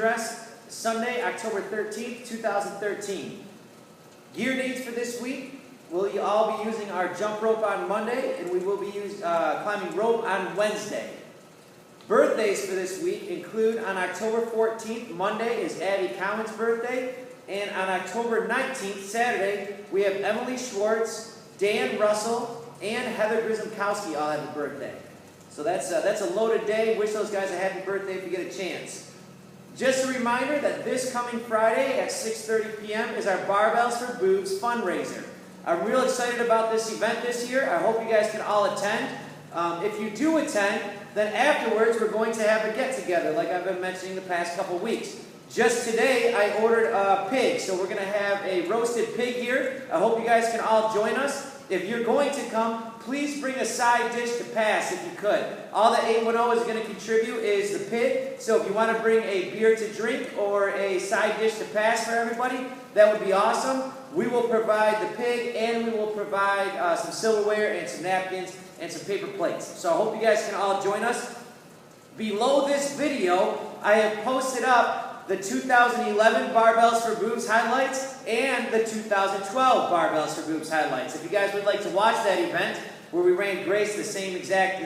address, Sunday, October 13th, 2013. Gear needs for this week, we'll all be using our jump rope on Monday, and we will be climbing rope on Wednesday. Birthdays for this week include on October 14th, Monday is Abby Cowan's birthday, and on October 19th, Saturday, we have Emily Schwartz, Dan Russell, and Heather Grisomkowski all have a birthday. So that's a loaded day. Wish those guys a happy birthday if you get a chance. Just a reminder that this coming Friday at 6:30 p.m. is our Barbells for Boobs fundraiser. I'm real excited about this event this year. I hope you guys can all attend. If you do attend, then afterwards we're going to have a get-together like I've been mentioning the past couple weeks. Just today I ordered a pig, so we're going to have a roasted pig here. I hope you guys can all join us. If you're going to come, please bring a side dish to pass if you could. All that 810 is going to contribute is the pig, so if you want to bring a beer to drink or a side dish to pass for everybody, that would be awesome. We will provide the pig, and we will provide some silverware and some napkins and some paper plates. So I hope you guys can all join us. Below this video, I have posted up the 2011 Barbells for Boobs highlights and the 2012 Barbells for Boobs highlights. If you guys would like to watch that event, where we ran Grace the same exact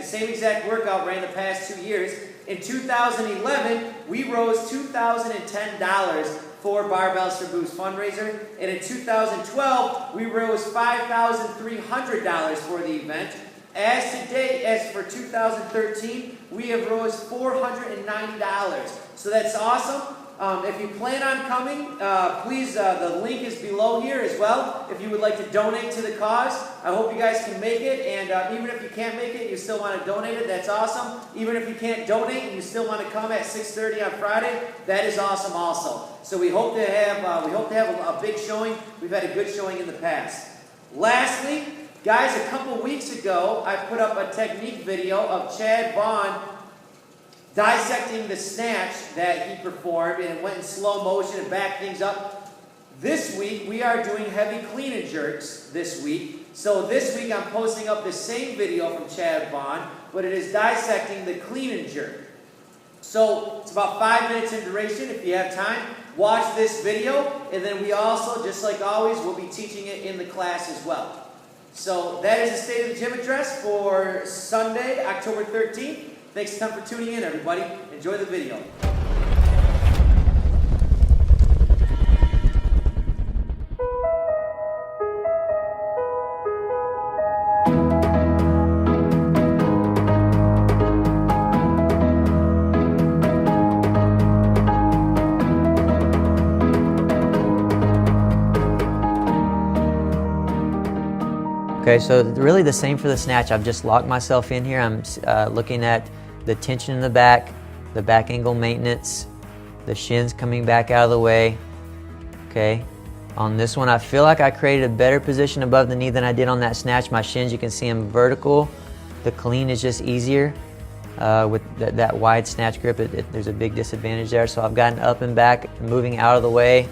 workout ran the past 2 years. In 2011, we rose $2,010 for Barbells for Boobs fundraiser, and in 2012, we rose $5,300 for the event. As to date, as for 2013, we have rose $490. So that's awesome. If you plan on coming, please, the link is below here as well. If you would like to donate to the cause, I hope you guys can make it. And even if you can't make it, you still want to donate it, that's awesome. Even if you can't donate and you still want to come at 6:30 on Friday, that is awesome also. So we hope to have a big showing. We've had a good showing in the past. Lastly, guys, a couple weeks ago, I put up a technique video of Chad Vaughn dissecting the snatch that he performed, and it went in slow motion and backed things up. This week, we are doing heavy clean and jerks this week. So this week, I'm posting up the same video from Chad Vaughn, but it is dissecting the clean and jerk. So it's about 5 minutes in duration. If you have time, watch this video, and then we also, just like always, will be teaching it in the class as well. So that is the State of the Gym address for Sunday, October 13th. Thanks a ton for tuning in, everybody. Enjoy the video. Okay, so really the same for the snatch. I've just locked myself in here. I'm looking at the tension in the back angle maintenance, the shins coming back out of the way. Okay, on this one I feel like I created a better position above the knee than I did on that snatch. My shins, you can see them vertical. The clean is just easier with that wide snatch grip. There's a big disadvantage there. So I've gotten up and back, moving out of the way,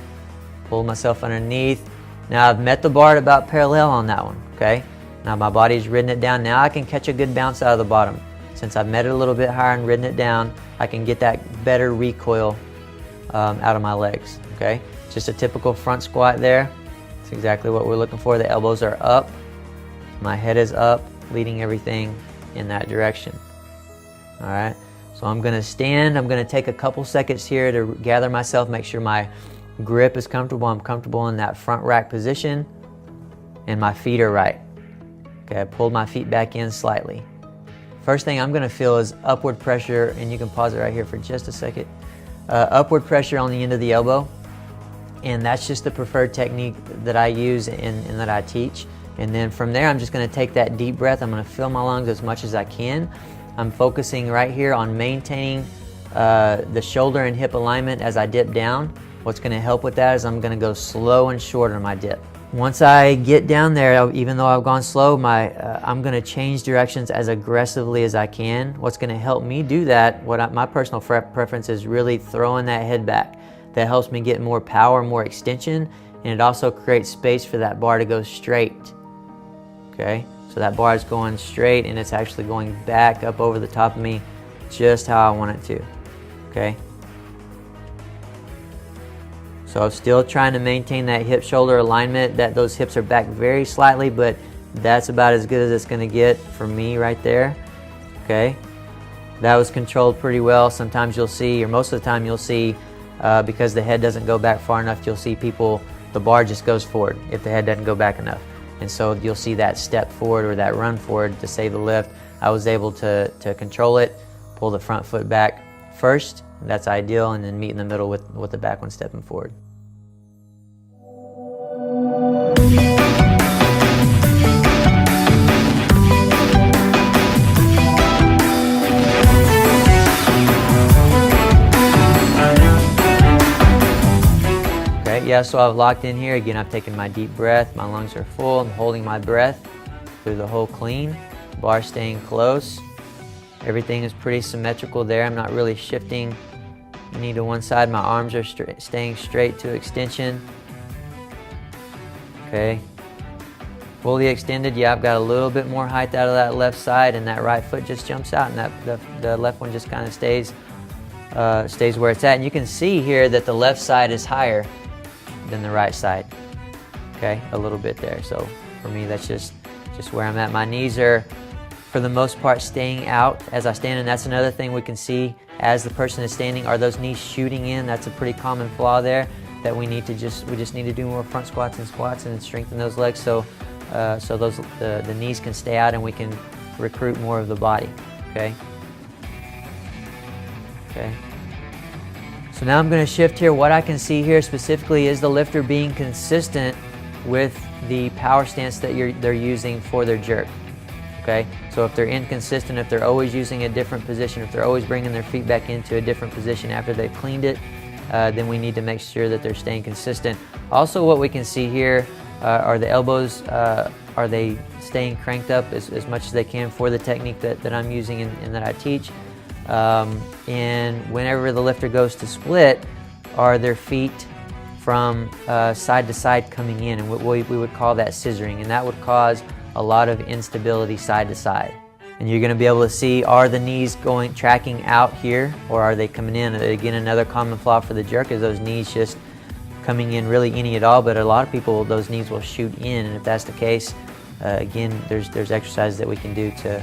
pulled myself underneath. Now I've met the bar at about parallel on that one. Okay, now my body's ridden it down. Now I can catch a good bounce out of the bottom. Since I've met it a little bit higher and ridden it down, I can get that better recoil out of my legs. Okay, just a typical front squat there. That's exactly what we're looking for. The elbows are up, my head is up, leading everything in that direction. All right, so I'm gonna stand. I'm gonna take a couple seconds here to gather myself, make sure my grip is comfortable. I'm comfortable in that front rack position, and my feet are right. Okay, I pulled my feet back in slightly. First thing I'm gonna feel is upward pressure, and you can pause it right here for just a second. Upward pressure on the end of the elbow, and that's just the preferred technique that I use and that I teach. And then from there, I'm just gonna take that deep breath. I'm gonna fill my lungs as much as I can. I'm focusing right here on maintaining the shoulder and hip alignment as I dip down. What's gonna help with that is I'm gonna go slow and short on my dip. Once I get down there, even though I've gone slow, I'm going to change directions as aggressively as I can. What's going to help me do that, my personal preference is really throwing that head back. That helps me get more power, more extension, and it also creates space for that bar to go straight. Okay, so that bar is going straight and it's actually going back up over the top of me just how I want it to. Okay. So I'm still trying to maintain that hip-shoulder alignment, that those hips are back very slightly, but that's about as good as it's going to get for me right there. Okay, that was controlled pretty well. Sometimes you'll see, or most of the time you'll see, because the head doesn't go back far enough, you'll see people, the bar just goes forward if the head doesn't go back enough. And so you'll see that step forward or that run forward to save the lift. I was able to control it, pull the front foot back first, that's ideal, and then meet in the middle with the back one stepping forward. Okay, yeah, so I've locked in here. Again, I've taken my deep breath, my lungs are full, I'm holding my breath through the whole clean, bar staying close. Everything is pretty symmetrical there. I'm not really shifting knee to one side. My arms are staying straight to extension. Okay. Fully extended. Yeah, I've got a little bit more height out of that left side, and that right foot just jumps out, and the left one just kind of stays where it's at. And you can see here that the left side is higher than the right side. Okay, a little bit there. So for me, that's just where I'm at. My knees are, for the most part, staying out as I stand, and that's another thing we can see as the person is standing. Are those knees shooting in? That's a pretty common flaw there that we need to we just need to do more front squats and strengthen those legs so the knees can stay out and we can recruit more of the body. Okay. Okay. So now I'm going to shift here. What I can see here specifically is the lifter being consistent with the power stance that they're using for their jerk. Okay, so if they're inconsistent, if they're always using a different position, if they're always bringing their feet back into a different position after they've cleaned it, then we need to make sure that they're staying consistent. Also, what we can see here are the elbows. Are they staying cranked up as much as they can for the technique that I'm using and that I teach? And whenever the lifter goes to split, are their feet from side to side coming in, and we would call that scissoring, and that would cause a lot of instability side to side. And you're going to be able to see, are the knees tracking out here, or are they coming in? Again, another common flaw for the jerk is those knees just coming in really any at all, but a lot of people, those knees will shoot in, and if that's the case, again, there's exercises that we can do to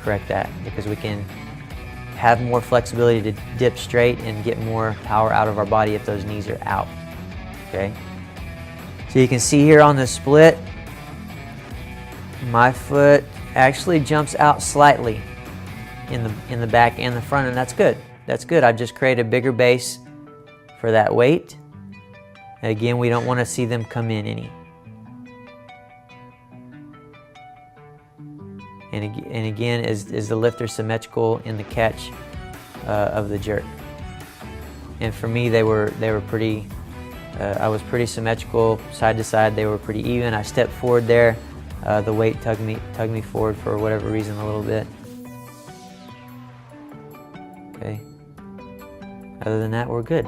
correct that, because we can have more flexibility to dip straight and get more power out of our body if those knees are out. Okay, so you can see here on the split, my foot actually jumps out slightly in the back and the front, and that's good. That's good. I've just created a bigger base for that weight. Again, we don't want to see them come in any. And again, is the lifter symmetrical in the catch of the jerk? And for me, they were pretty. I was pretty symmetrical side to side. They were pretty even. I stepped forward there. The weight tugged me forward for whatever reason a little bit. Okay. Other than that, we're good.